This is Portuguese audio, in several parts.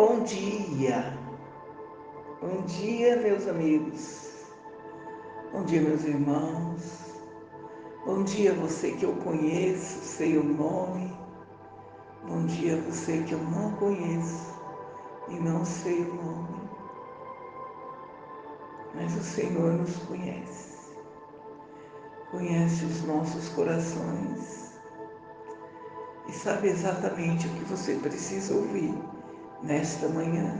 Bom dia, meus amigos. Bom dia, meus irmãos. Bom dia, você que eu conheço, sei o nome. Bom dia, você que eu não conheço e não sei o nome. Mas o Senhor nos conhece. Conhece os nossos corações e sabe exatamente o que você precisa ouvir nesta manhã.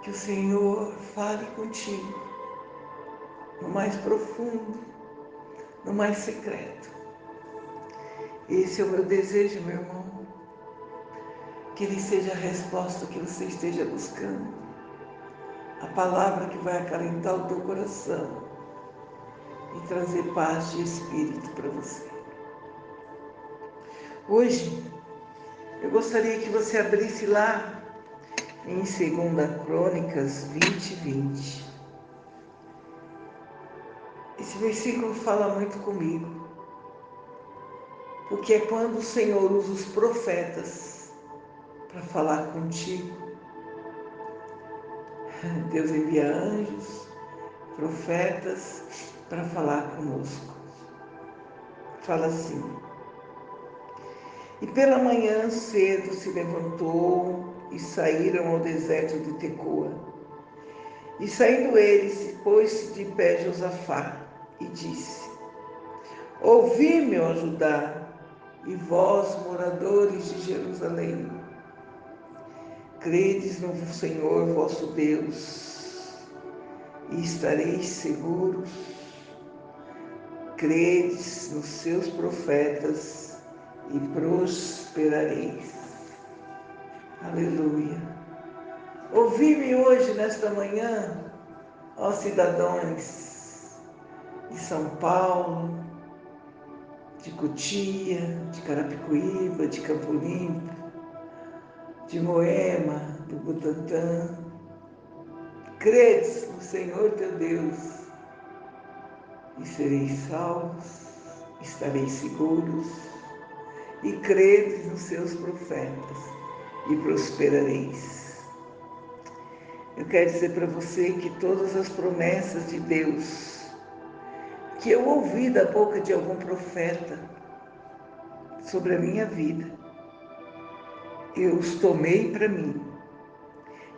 Que o Senhor fale contigo no mais profundo, no mais secreto. Esse é o meu desejo, meu irmão. Que Ele seja a resposta que você esteja buscando. A palavra que vai acalentar o teu coração e trazer paz de espírito para você. Hoje, eu gostaria que você abrisse lá em 2 Crônicas 20:20. Esse versículo fala muito comigo, porque é quando o Senhor usa os profetas para falar contigo. Deus envia anjos, profetas para falar conosco. Fala assim: e pela manhã cedo se levantou e saíram ao deserto de Tecoa. E saindo eles, pôs-se de pé Josafá e disse: ouvi-me, ó Judá, e vós, moradores de Jerusalém, credes no Senhor vosso Deus e estareis seguros. Credes nos seus profetas e prosperareis. Aleluia. Ouvi-me hoje, nesta manhã, ó cidadãos de São Paulo, de Cotia, de Carapicuíba, de Campo Limpo, de Moema, do Butantã. Credes no Senhor teu Deus e sereis salvos, estareis seguros, e credes nos seus profetas e prosperareis. Eu quero dizer para você que todas as promessas de Deus que eu ouvi da boca de algum profeta sobre a minha vida, eu os tomei para mim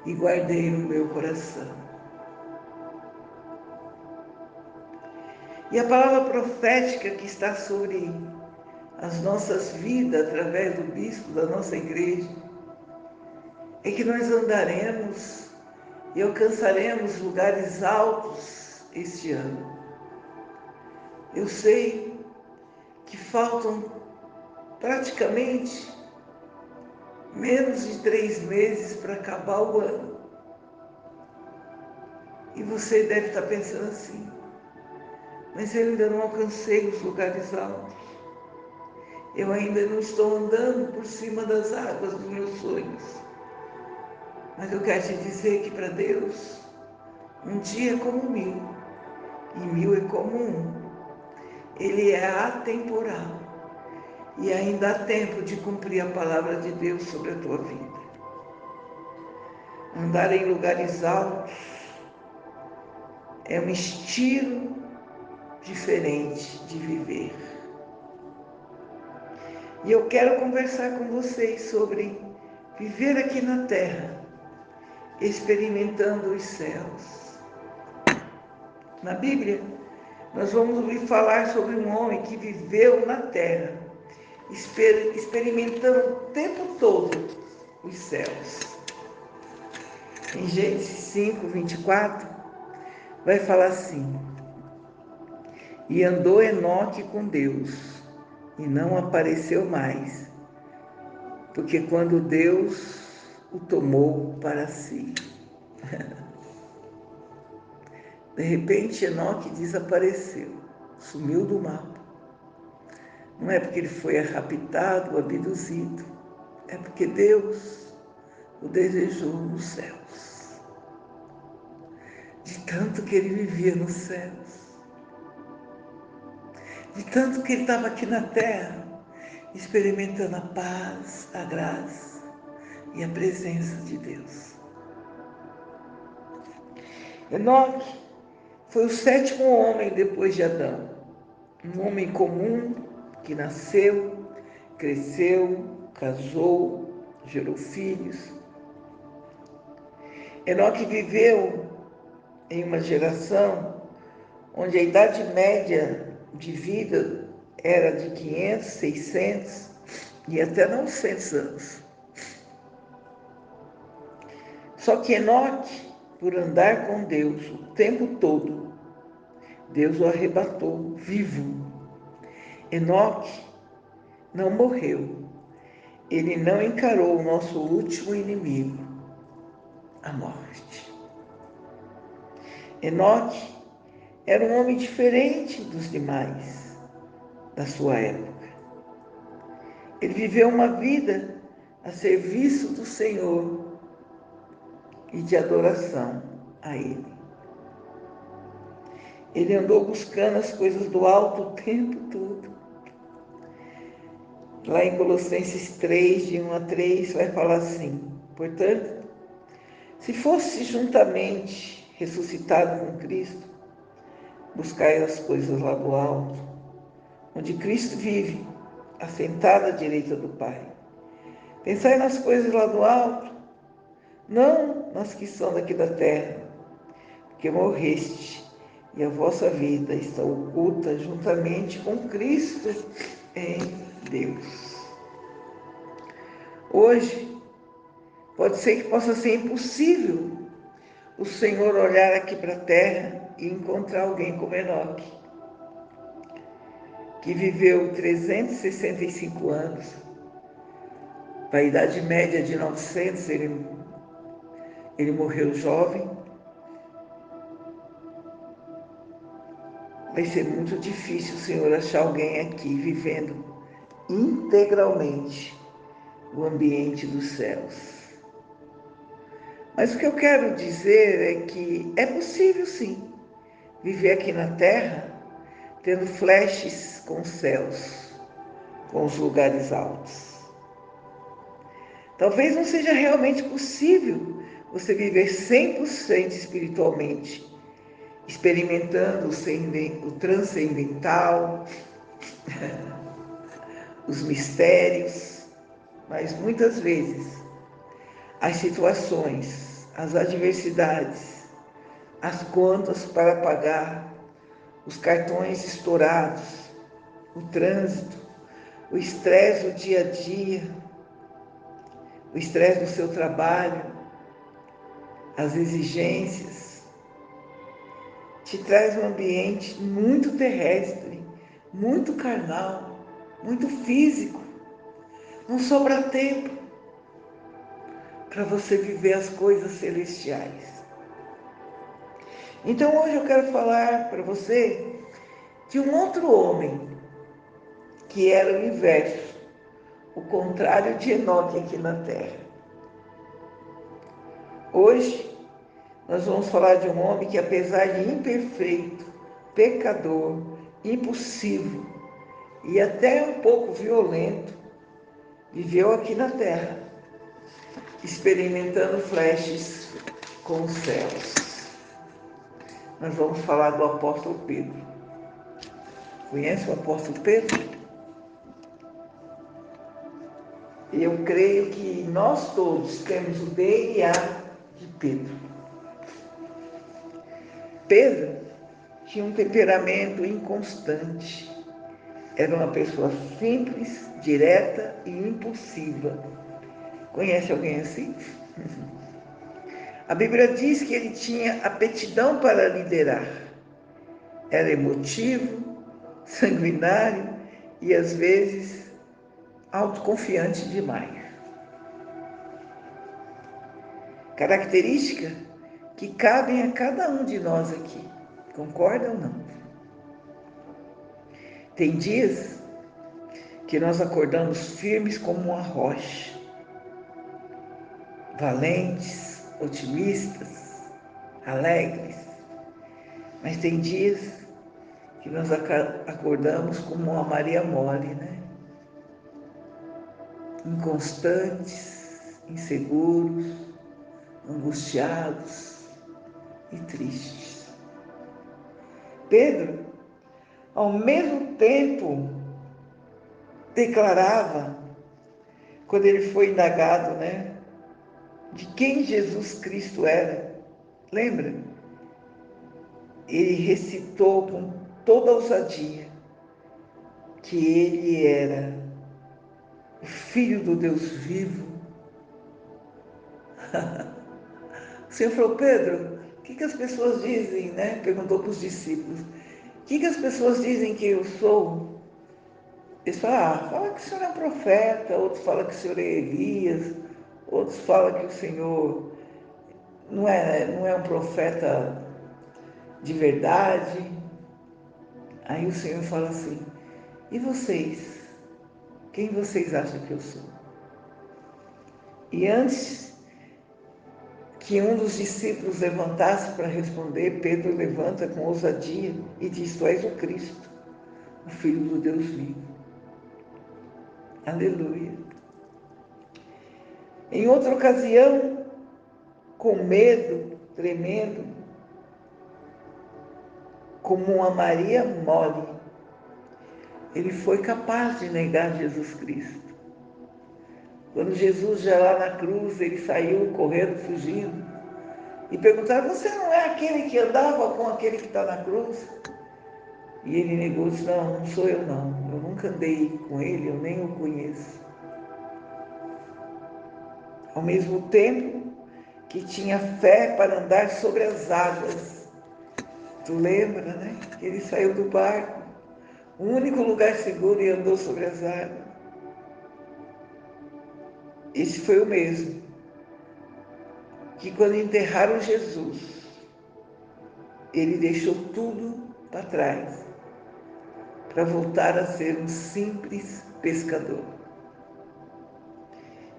e guardei no meu coração. E a palavra profética que está sobre as nossas vidas, através do bispo da nossa igreja, é que nós andaremos e alcançaremos lugares altos este ano. Eu sei que faltam praticamente menos de 3 meses para acabar o ano. E você deve estar pensando assim: mas eu ainda não alcancei os lugares altos. Eu ainda não estou andando por cima das águas dos meus sonhos. Mas eu quero te dizer que para Deus, um dia é como 1000, e 1000 é como um. Ele é atemporal. E ainda há tempo de cumprir a palavra de Deus sobre a tua vida. Andar em lugares altos é um estilo diferente de viver. E eu quero conversar com vocês sobre viver aqui na terra, experimentando os céus. Na Bíblia, nós vamos ouvir falar sobre um homem que viveu na terra, experimentando o tempo todo os céus. Em Gênesis 5:24, vai falar assim: e andou Enoque com Deus, e não apareceu mais, porque quando Deus o tomou para si. De repente, Enoque desapareceu, sumiu do mapa. Não é porque ele foi raptado, abduzido, é porque Deus o desejou nos céus. De tanto que ele vivia nos céus, de tanto que ele estava aqui na terra, experimentando a paz, a graça, e a presença de Deus. Enoque foi o sétimo homem depois de Adão, um homem comum que nasceu, cresceu, casou, gerou filhos. Enoque viveu em uma geração onde a idade média de vida era de 500, 600 e até 900 anos. Só que Enoque, por andar com Deus o tempo todo, Deus o arrebatou vivo. Enoque não morreu. Ele não encarou o nosso último inimigo, a morte. Enoque era um homem diferente dos demais da sua época. Ele viveu uma vida a serviço do Senhor e de adoração a Ele. Ele andou buscando as coisas do alto o tempo todo. Lá em Colossenses 3, de 1 a 3, vai falar assim: portanto, se fosse juntamente ressuscitado com Cristo, buscai as coisas lá do alto, onde Cristo vive, assentado à direita do Pai. Pensai nas coisas lá do alto, não nas que são daqui da terra, porque morreste, e a vossa vida está oculta juntamente com Cristo em Deus. Hoje, pode ser que possa ser impossível o Senhor olhar aqui para a terra e encontrar alguém como Enoque, que viveu 365 anos, para a idade média de 900, ele morreu jovem. Vai ser muito difícil o Senhor achar alguém aqui vivendo integralmente o ambiente dos céus. Mas o que eu quero dizer é que é possível sim viver aqui na terra tendo flashes com os céus, com os lugares altos. Talvez não seja realmente possível você viver 100% espiritualmente, experimentando o transcendental, os mistérios, mas muitas vezes as situações, as adversidades, as contas para pagar, os cartões estourados, o trânsito, o estresse do dia a dia, o estresse do seu trabalho, as exigências, te traz um ambiente muito terrestre, muito carnal, muito físico. Não sobra tempo para você viver as coisas celestiais. Então hoje eu quero falar para você de um outro homem que era o inverso, o contrário de Enoque aqui na terra. Hoje nós vamos falar de um homem que, apesar de imperfeito, pecador, impulsivo e até um pouco violento, viveu aqui na terra, experimentando flashes com os céus. Nós vamos falar do apóstolo Pedro. Conhece o apóstolo Pedro? Eu creio que nós todos temos o DNA de Pedro. Pedro tinha um temperamento inconstante. Era uma pessoa simples, direta e impulsiva. Conhece alguém assim? A Bíblia diz que ele tinha aptidão para liderar. Era emotivo, sanguinário e, às vezes, autoconfiante demais. Característica que cabem a cada um de nós aqui. Concorda ou não? Tem dias que nós acordamos firmes como uma rocha, valentes, otimistas, alegres. Mas tem dias que nós acordamos como uma Maria mole, né? Inconstantes, inseguros, angustiados e tristes. Pedro, ao mesmo tempo, declarava, quando ele foi indagado, de quem Jesus Cristo era. Lembra? Ele recitou com toda a ousadia que ele era o Filho do Deus vivo. O Senhor falou: Pedro, o que as pessoas dizem, Perguntou para os discípulos: o que as pessoas dizem que eu sou? Eles falaram: fala que o Senhor é um profeta, outros falam que o Senhor é Elias, outros falam que o Senhor não é um profeta de verdade. Aí o Senhor fala assim: e vocês? Quem vocês acham que eu sou? E antes que um dos discípulos levantasse para responder, Pedro levanta com ousadia e diz: tu és o Cristo, o Filho do Deus vivo. Aleluia. Em outra ocasião, com medo, tremendo, como uma Maria mole, ele foi capaz de negar Jesus Cristo. Quando Jesus já lá na cruz, ele saiu correndo, fugindo, e perguntaram: você não é aquele que andava com aquele que está na cruz? E ele negou, disse: não sou eu não, eu nunca andei com ele, eu nem o conheço. Ao mesmo tempo que tinha fé para andar sobre as águas. Tu lembra, que ele saiu do barco, o único lugar seguro, e andou sobre as águas. Esse foi o mesmo que, quando enterraram Jesus, ele deixou tudo para trás para voltar a ser um simples pescador.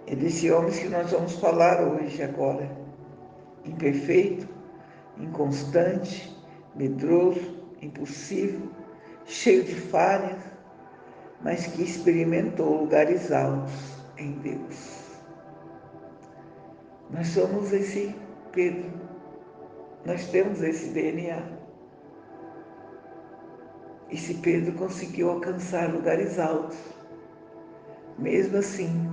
É desse homem que nós vamos falar hoje, agora. Imperfeito, inconstante, medroso, impulsivo, cheio de falhas, mas que experimentou lugares altos em Deus. Nós somos esse Pedro, nós temos esse DNA. Esse Pedro conseguiu alcançar lugares altos. Mesmo assim,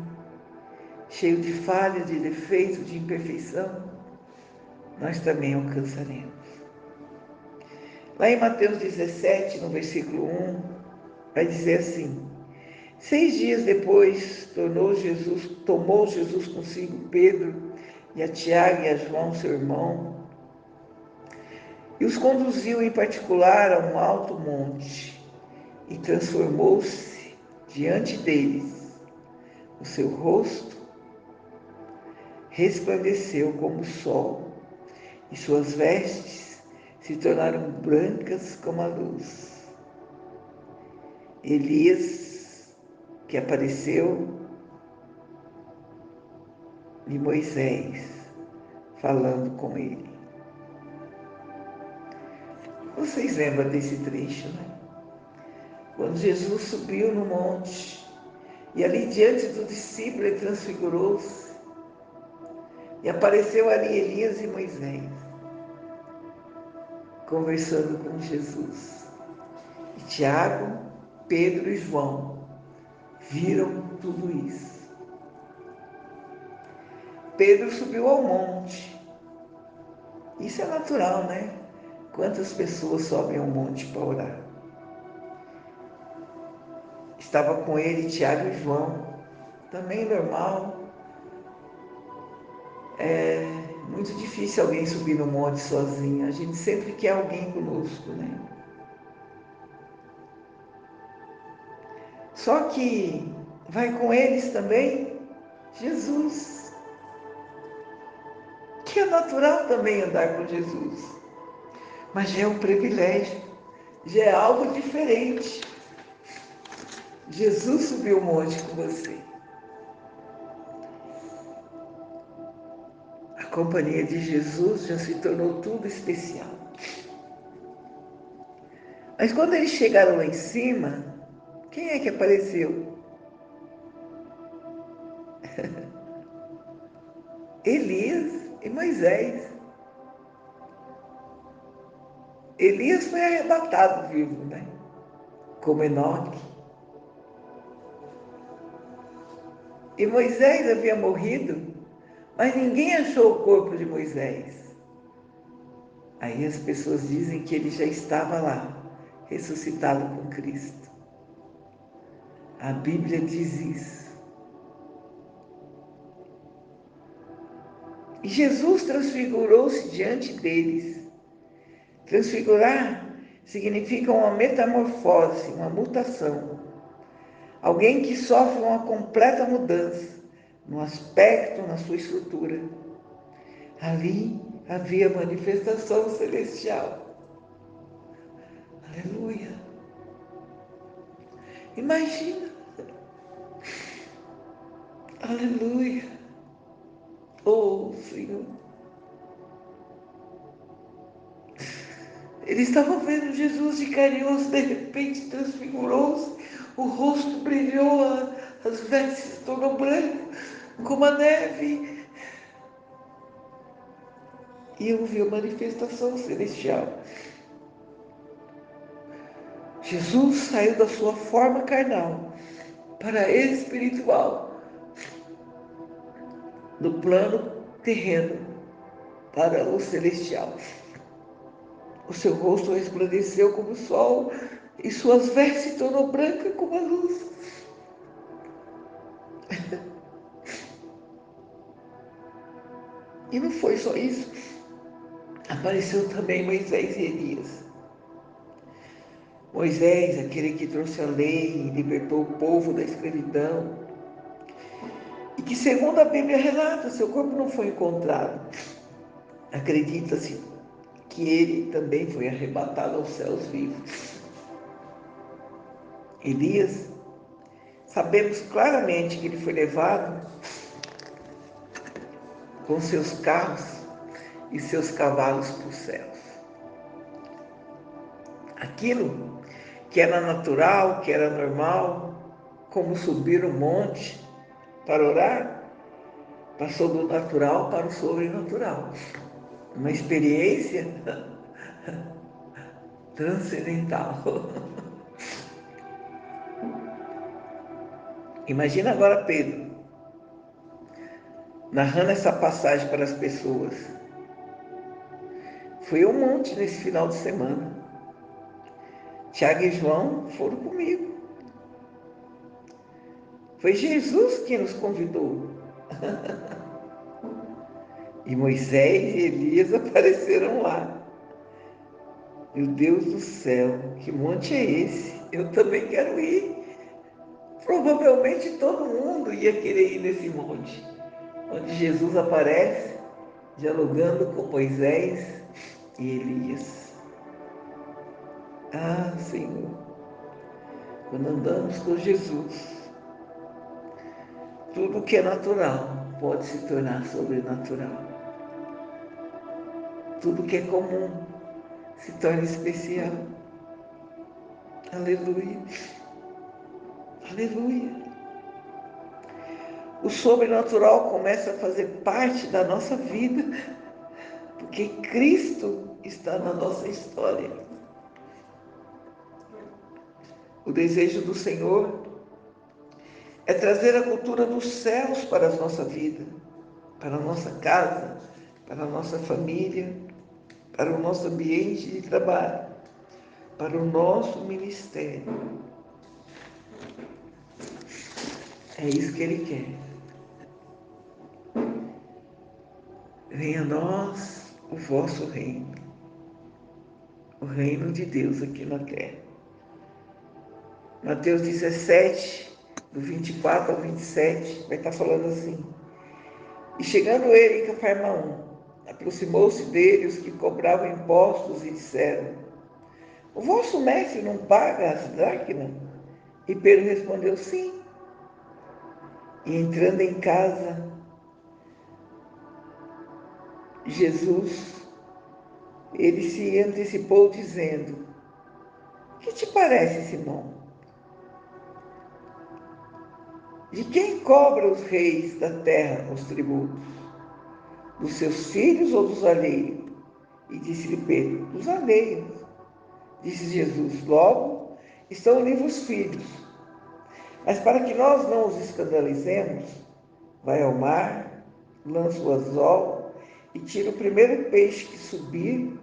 cheio de falhas, de defeitos, de imperfeição, nós também alcançaremos. Lá em Mateus 17, no versículo 1, vai dizer assim: 6 dias depois, tomou Jesus consigo Pedro e a Tiago e a João, seu irmão, e os conduziu em particular a um alto monte, e transformou-se diante deles. O seu rosto resplandeceu como o sol, e suas vestes se tornaram brancas como a luz. Elias, que apareceu, e Moisés, falando com ele. Vocês lembram desse trecho, Quando Jesus subiu no monte, e ali diante do discípulo ele transfigurou-se, e apareceu ali Elias e Moisés, conversando com Jesus. E Tiago, Pedro e João viram tudo isso. Pedro subiu ao monte. Isso é natural, Quantas pessoas sobem ao monte para orar? Estava com ele Tiago e João, também normal. É muito difícil alguém subir no monte sozinho. A gente sempre quer alguém conosco, Só que vai com eles também Jesus, que é natural também andar com Jesus, mas já é um privilégio, já é algo diferente. Jesus subiu o monte com você. A companhia de Jesus já se tornou tudo especial. Mas quando eles chegaram lá em cima, quem é que apareceu? Elias e Moisés. Elias foi arrebatado vivo, né? Como Enoque. E Moisés havia morrido, mas ninguém achou o corpo de Moisés. Aí as pessoas dizem que ele já estava lá, ressuscitado com Cristo. A Bíblia diz isso. E Jesus transfigurou-se diante deles. Transfigurar significa uma metamorfose, uma mutação. Alguém que sofre uma completa mudança no aspecto, na sua estrutura. Ali havia manifestação celestial. Aleluia. Imagina. Aleluia. Oh, Senhor. Eles estavam vendo Jesus de carne e osso, de repente transfigurou-se, o rosto brilhou, as vestes se tornou branco, como a neve. E houve a manifestação celestial. Jesus saiu da sua forma carnal para a espiritual, do plano terreno para o celestial. O seu rosto resplandeceu como o sol e suas vestes se tornou branca como a luz. E não foi só isso. Apareceu também Moisés e Elias. Moisés, aquele que trouxe a lei e libertou o povo da escravidão. E que, segundo a Bíblia relata, seu corpo não foi encontrado. Acredita-se que ele também foi arrebatado aos céus vivos. Elias, sabemos claramente que ele foi levado com seus carros e seus cavalos para os céus. Aquilo que era natural, que era normal, como subir um monte para orar, passou do natural para o sobrenatural. Uma experiência transcendental. Imagina agora Pedro narrando essa passagem para as pessoas. Fui ao monte nesse final de semana. Tiago e João foram comigo. Foi Jesus quem nos convidou. E Moisés e Elias apareceram lá. Meu Deus do céu, que monte é esse? Eu também quero ir. Provavelmente todo mundo ia querer ir nesse monte, onde Jesus aparece dialogando com Moisés e Elias. Ah, Senhor, quando andamos com Jesus, tudo que é natural pode se tornar sobrenatural. Tudo que é comum se torna especial. Aleluia. Aleluia. O sobrenatural começa a fazer parte da nossa vida, porque Cristo está na nossa história. O desejo do Senhor é trazer a cultura dos céus para a nossa vida, para a nossa casa, para a nossa família, para o nosso ambiente de trabalho, para o nosso ministério. É isso que Ele quer. Venha a nós o vosso reino, o reino de Deus aqui na terra. Mateus 17, do 24 ao 27, vai estar falando assim. E chegando ele em Cafarnaum, aproximou-se dele os que cobravam impostos e disseram: O vosso mestre não paga as dracmas? E Pedro respondeu: Sim. E entrando em casa, Jesus, ele se antecipou dizendo: Que te parece, Simão? De quem cobram os reis da terra os tributos? Dos seus filhos ou dos alheios? E disse-lhe Pedro: dos alheios. Disse Jesus: logo, estão livres os filhos. Mas para que nós não os escandalizemos, vai ao mar, lança o anzol e tira o primeiro peixe que subir,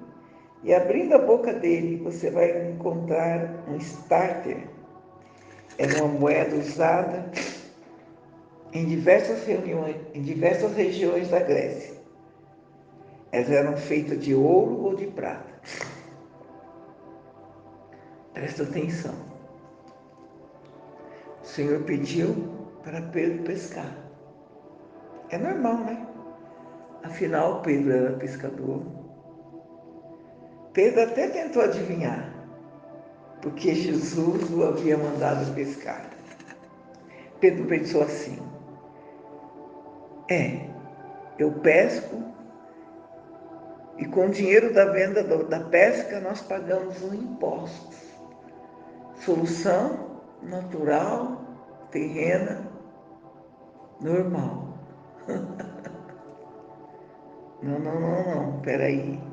e abrindo a boca dele, você vai encontrar um starter. Era uma moeda usada em diversas regiões da Grécia. Elas eram feitas de ouro ou de prata. Presta atenção. O Senhor pediu para Pedro pescar. É normal, né? Afinal, Pedro era pescador. Pedro até tentou adivinhar, porque Jesus o havia mandado pescar. Pedro pensou assim: eu pesco e com o dinheiro da venda da pesca nós pagamos os impostos. Solução natural, terrena, normal. Não, peraí.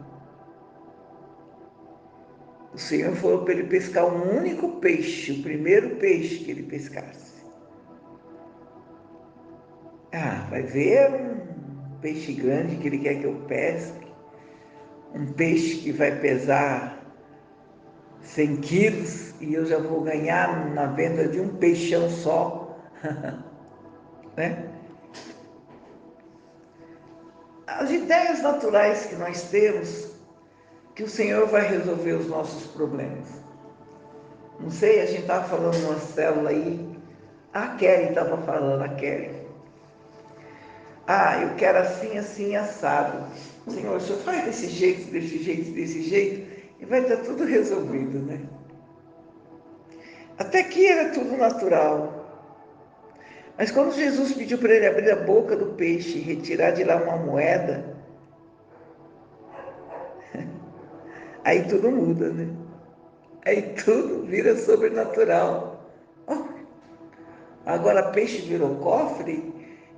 O Senhor falou para ele pescar um único peixe, o primeiro peixe que ele pescasse. Vai ver um peixe grande que ele quer que eu pesque, um peixe que vai pesar 100 quilos e eu já vou ganhar na venda de um peixão só, né? As ideias naturais que nós temos, que o Senhor vai resolver os nossos problemas. Não sei, a gente estava falando numa célula aí, a Kelly estava falando, a Kelly. Eu quero assim, assim, assado. Senhor, o Senhor faz desse jeito, desse jeito, e vai estar tudo resolvido, né? Até aqui era tudo natural. Mas quando Jesus pediu para ele abrir a boca do peixe e retirar de lá uma moeda, aí tudo muda, né? Aí tudo vira sobrenatural. Agora peixe virou cofre,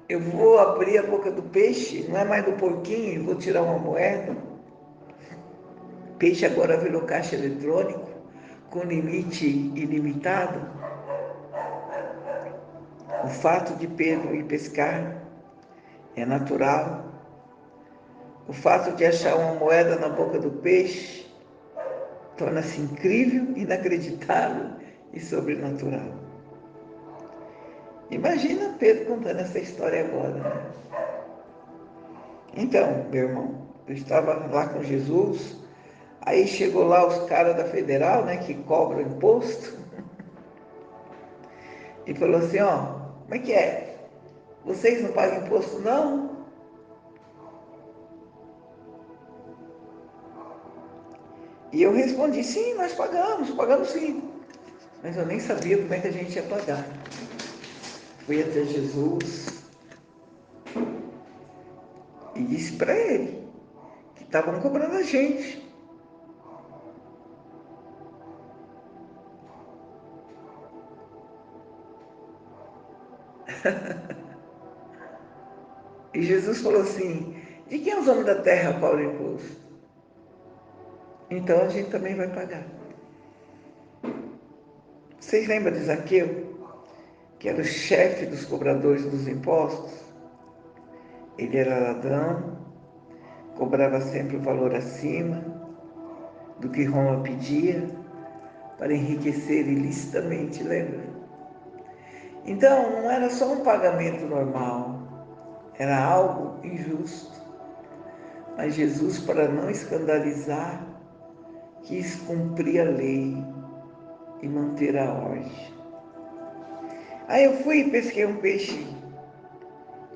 eu vou abrir a boca do peixe, não é mais do porquinho, vou tirar uma moeda. Peixe agora virou caixa eletrônico, com limite ilimitado. O fato de Pedro ir pescar é natural. O fato de achar uma moeda na boca do peixe torna-se incrível, inacreditável e sobrenatural. Imagina Pedro contando essa história agora, né? Então, meu irmão, eu estava lá com Jesus, aí chegou lá os caras da Federal, né, que cobram imposto, e falou assim, como é que é? Vocês não pagam imposto, não? E eu respondi, sim, nós pagamos sim. Mas eu nem sabia como é que a gente ia pagar. Fui até Jesus e disse para ele que estavam cobrando a gente. E Jesus falou assim, de quem os homens da terra cobram imposto? Então a gente também vai pagar. Vocês lembram de Zaqueu, que era o chefe dos cobradores dos impostos? Ele era ladrão, cobrava sempre o valor acima do que Roma pedia para enriquecer ilicitamente, lembra? Então, não era só um pagamento normal, era algo injusto. Mas Jesus, para não escandalizar, quis cumprir a lei e manter a ordem. Aí eu fui e pesquei um peixe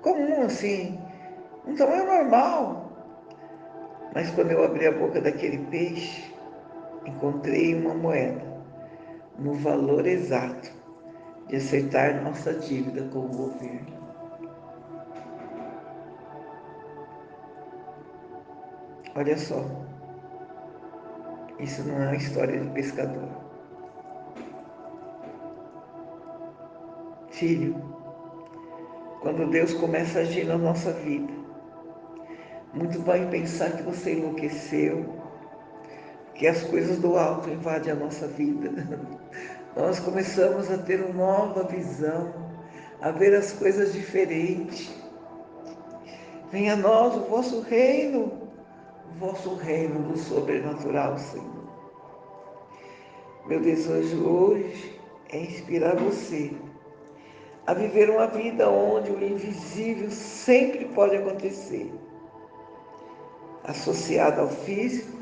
comum, assim, um tamanho normal. Mas quando eu abri a boca daquele peixe, encontrei uma moeda no valor exato de acertar nossa dívida com o governo. Olha só, isso não é uma história de pescador. Filho, quando Deus começa a agir na nossa vida, Muito vai pensar que você enlouqueceu, que as coisas do alto invadem a nossa vida. Nós começamos a ter uma nova visão, a ver as coisas diferentes. Venha a nós o vosso reino do sobrenatural, Senhor. Meu desejo hoje é inspirar você a viver uma vida onde o invisível sempre pode acontecer, associado ao físico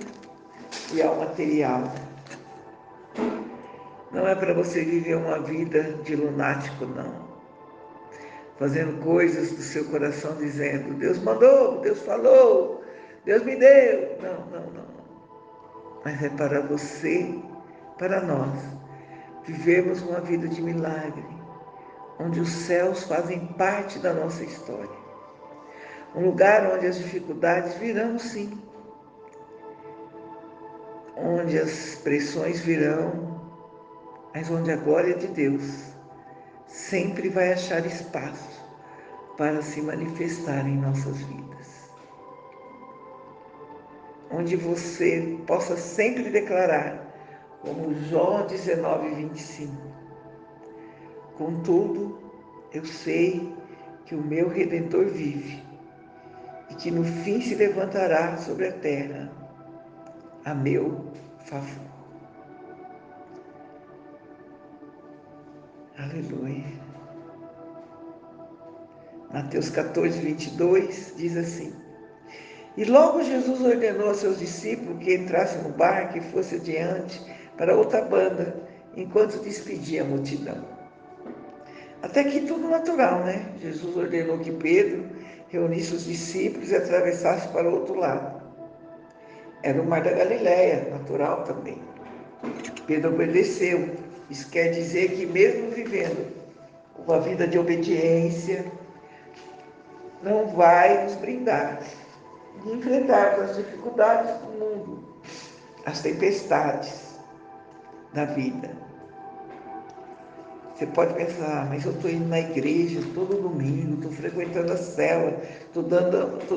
e ao material. Não é para você viver uma vida de lunático, não. Fazendo coisas do seu coração dizendo, Deus mandou, Deus falou, Deus me deu. Não, não, não. Mas é para você, para nós, vivermos uma vida de milagre, onde os céus fazem parte da nossa história. Um lugar onde as dificuldades virão, sim. Onde as pressões virão, mas onde a glória de Deus sempre vai achar espaço para se manifestar em nossas vidas. Onde você possa sempre declarar, como Jó 19:25, contudo, eu sei que o meu Redentor vive e que no fim se levantará sobre a terra a meu favor. Aleluia. Mateus 14:22 diz assim, e logo Jesus ordenou a seus discípulos que entrassem no barco e fosse adiante para outra banda, enquanto despedia a multidão. Até aqui tudo natural, né? Jesus ordenou que Pedro reunisse os discípulos e atravessasse para o outro lado. Era o mar da Galileia, natural também. Pedro obedeceu. Isso quer dizer que mesmo vivendo uma vida de obediência, não vai nos brindar de enfrentarmos as dificuldades do mundo, as tempestades da vida. Você pode pensar, mas eu estou indo na igreja todo domingo, estou frequentando a célula, estou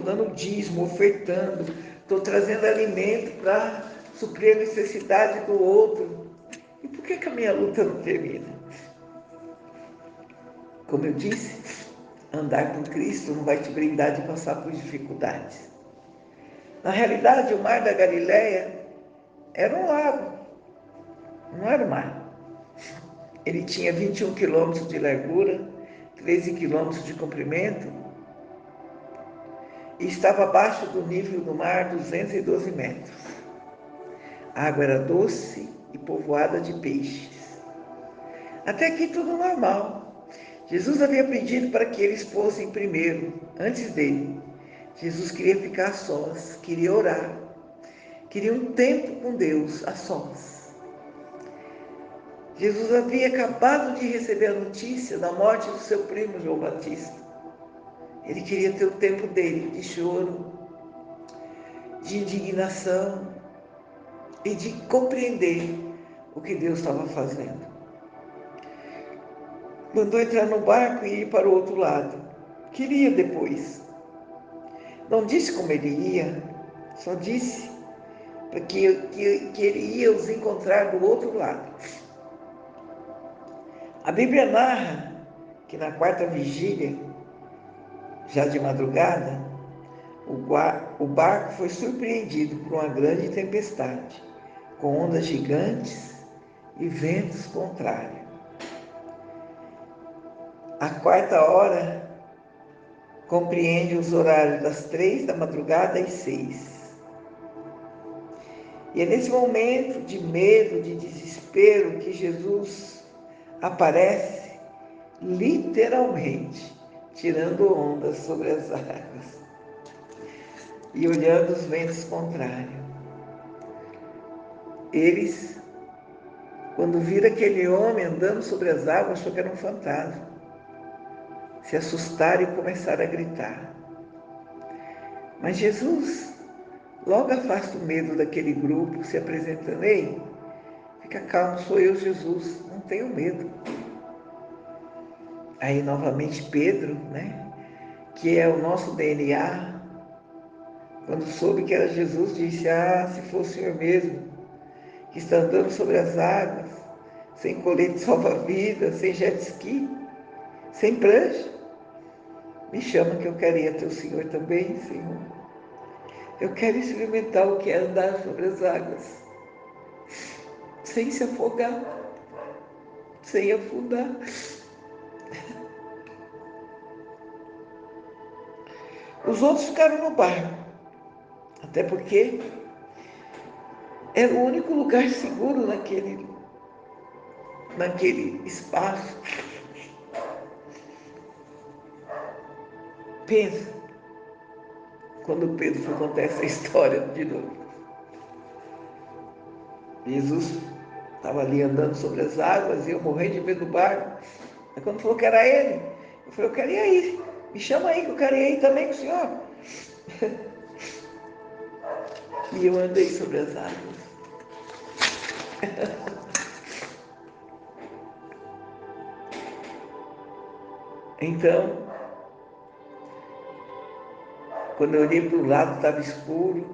dando dízimo, ofertando, estou trazendo alimento para suprir a necessidade do outro. E por que a minha luta não termina? Como eu disse, andar com Cristo não vai te brindar de passar por dificuldades. Na realidade, o mar da Galileia era um lago, não era um mar. Ele tinha 21 quilômetros de largura, 13 quilômetros de comprimento e estava abaixo do nível do mar 212 metros. A água era doce e povoada de peixes. Até aqui tudo normal. Jesus havia pedido para que eles fossem primeiro, antes dele. Jesus queria ficar a sós, queria orar, queria um tempo com Deus, a sós. Jesus havia acabado de receber a notícia da morte do seu primo João Batista. Ele queria ter o tempo dele, de choro, de indignação e de compreender o que Deus estava fazendo. Mandou entrar no barco e ir para o outro lado. Queria depois. Não disse como ele ia, só disse que ele ia os encontrar do outro lado. A Bíblia narra que na quarta vigília, já de madrugada, o barco foi surpreendido por uma grande tempestade, com ondas gigantes e ventos contrários. A quarta hora compreende os horários das 3 da madrugada às 6. E é nesse momento de medo, de desespero, que Jesus aparece, literalmente, tirando ondas sobre as águas e olhando os ventos contrários. Eles, quando viram aquele homem andando sobre as águas, acharam que era um fantasma. Se assustaram e começaram a gritar. Mas Jesus logo afasta o medo daquele grupo, se apresentando, ei, fica calmo, sou eu, Jesus, não tenho medo. Aí novamente Pedro, né, que é o nosso DNA, Quando soube que era Jesus, disse: "Ah, se fosse o Senhor mesmo, que está andando sobre as águas, sem colete salva-vidas, sem jet ski, sem prancha, me chama que eu quero ir até o Senhor também, Senhor. Eu quero experimentar o que é andar sobre as águas, sem se afogar, sem afundar." Os outros ficaram no barco, até porque era o único lugar seguro naquele espaço. Pensa, quando Pedro foi contar essa história de novo. Jesus estava ali andando sobre as águas e eu morrendo de medo do barco. Aí quando falou que era ele, eu falei: "Eu quero ir aí, me chama aí que eu quero ir aí também com o Senhor." E eu andei sobre as águas. Então, quando eu olhei para o lado, estava escuro,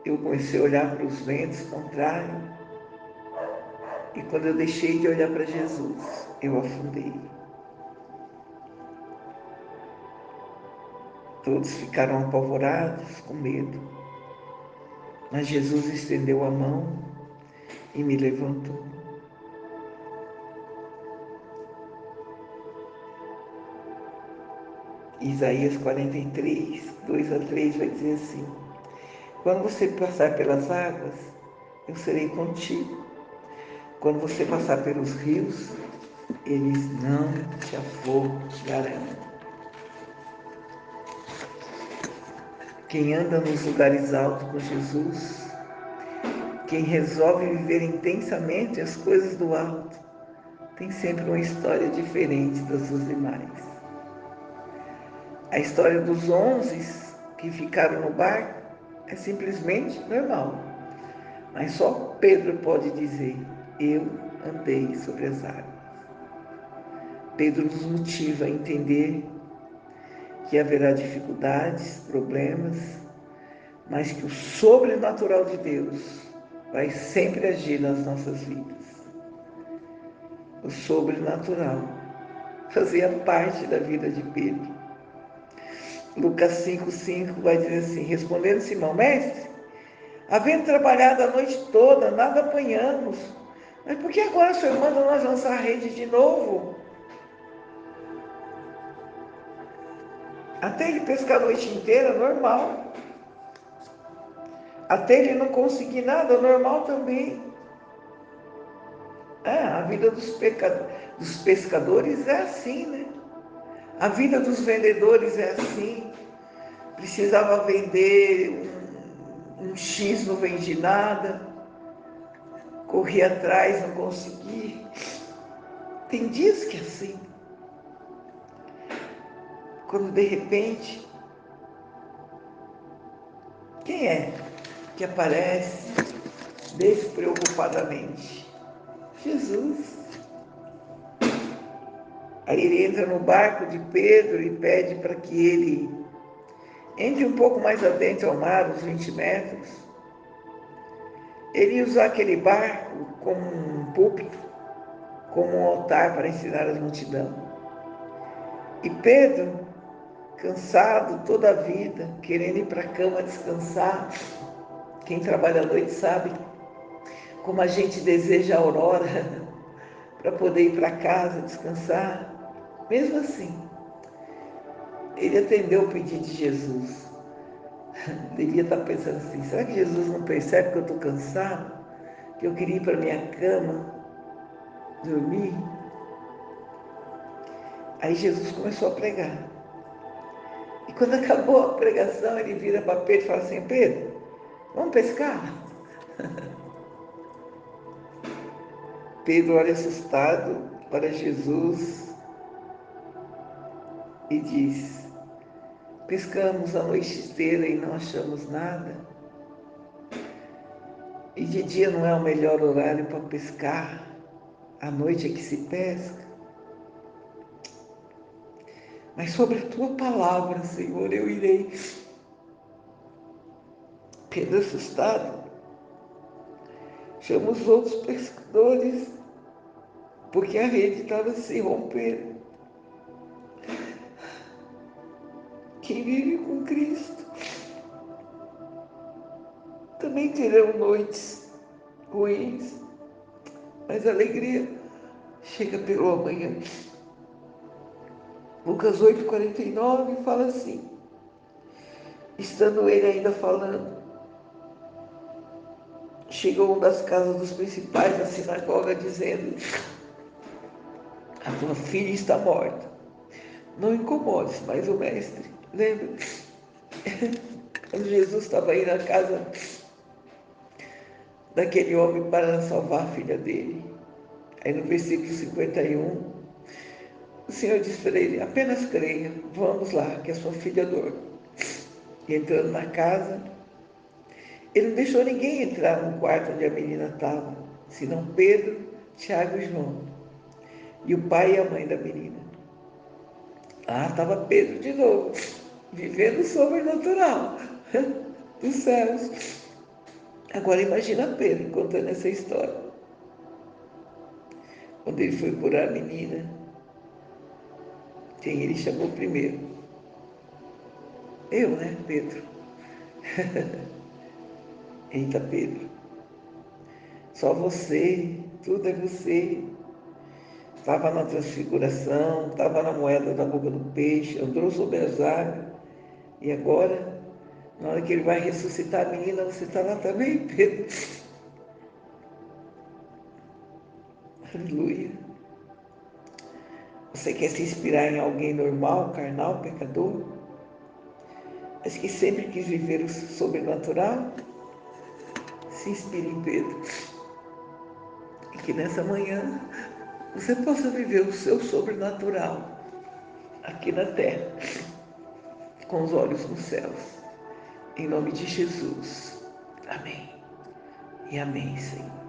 eu comecei a olhar para os ventos contrários. E quando eu deixei de olhar para Jesus, eu afundei. Todos ficaram apavorados, com medo. Mas Jesus estendeu a mão e me levantou. Isaías 43, 2-3 vai dizer assim: "Quando você passar pelas águas, eu serei contigo. Quando você passar pelos rios, eles não te afogarão." Quem anda nos lugares altos com Jesus, quem resolve viver intensamente as coisas do alto, tem sempre uma história diferente das dos demais. A história dos 11 que ficaram no barco é simplesmente normal, mas só Pedro pode dizer: "Eu andei sobre as águas." Pedro nos motiva a entender que haverá dificuldades, problemas, mas que o sobrenatural de Deus vai sempre agir nas nossas vidas. O sobrenatural fazia parte da vida de Pedro. Lucas 5,5 vai dizer assim: respondendo Simão: "Mestre, havendo trabalhado a noite toda, nada apanhamos. Mas por que agora o Senhor manda nós lançar a rede de novo?" Até ele pescar a noite inteira, normal. Até ele não conseguir nada, normal também. A vida dos pescadores é assim, né? A vida dos vendedores é assim. Precisava vender um X, não vendi nada. Corri atrás, não consegui. Tem dias que é assim. Quando de repente, quem é que aparece despreocupadamente? Jesus. Aí ele entra no barco de Pedro e pede para que ele entre um pouco mais adentro ao mar, uns 20 metros. Ele ia usar aquele barco como um púlpito, como um altar para ensinar as multidão. E Pedro, cansado toda a vida, querendo ir para a cama descansar, quem trabalha à noite sabe como a gente deseja a aurora para poder ir para casa descansar. Mesmo assim, ele atendeu o pedido de Jesus. Devia estar pensando assim: será que Jesus não percebe que eu estou cansado? Que eu queria ir para minha cama, dormir? Aí Jesus começou a pregar. E quando acabou a pregação, ele vira para Pedro e fala assim: "Pedro, vamos pescar?" Pedro olha assustado para Jesus e diz: "Pescamos a noite inteira e não achamos nada. E de dia não é o melhor horário para pescar, à noite é que se pesca. Mas sobre a tua palavra, Senhor, eu irei." Pedro, assustado, chama os outros pescadores, porque a rede estava se rompendo. Quem vive com Cristo também terão noites ruins, mas a alegria chega pelo amanhã. Lucas 8,49 fala assim: estando ele ainda falando, chegou um das casas dos principais da sinagoga, dizendo: a tua filha está morta. Não incomodes mais o mestre. Lembra? Quando Jesus estava aí na casa daquele homem para salvar a filha dele. Aí no versículo 51, o Senhor disse para ele: apenas creia, vamos lá, que a sua filha dorme. E entrando na casa, ele não deixou ninguém entrar no quarto onde a menina estava, senão Pedro, Tiago e João, e o pai e a mãe da menina. Ah, estava Pedro de novo, vivendo o sobrenatural dos céus. Agora imagina Pedro contando essa história. Quando ele foi curar a menina, quem ele chamou primeiro? Eu, né, Pedro? Eita, Pedro, só você, tudo é você. Estava na transfiguração, estava na moeda da boca do peixe, andou sobre as águas. E agora, na hora que ele vai ressuscitar a menina, você está lá também, Pedro. Aleluia. Você quer se inspirar em alguém normal, carnal, pecador, mas que sempre quis viver o sobrenatural? Se inspire em Pedro. E que nessa manhã você possa viver o seu sobrenatural aqui na terra, com os olhos nos céus. Em nome de Jesus. Amém. E amém, Senhor.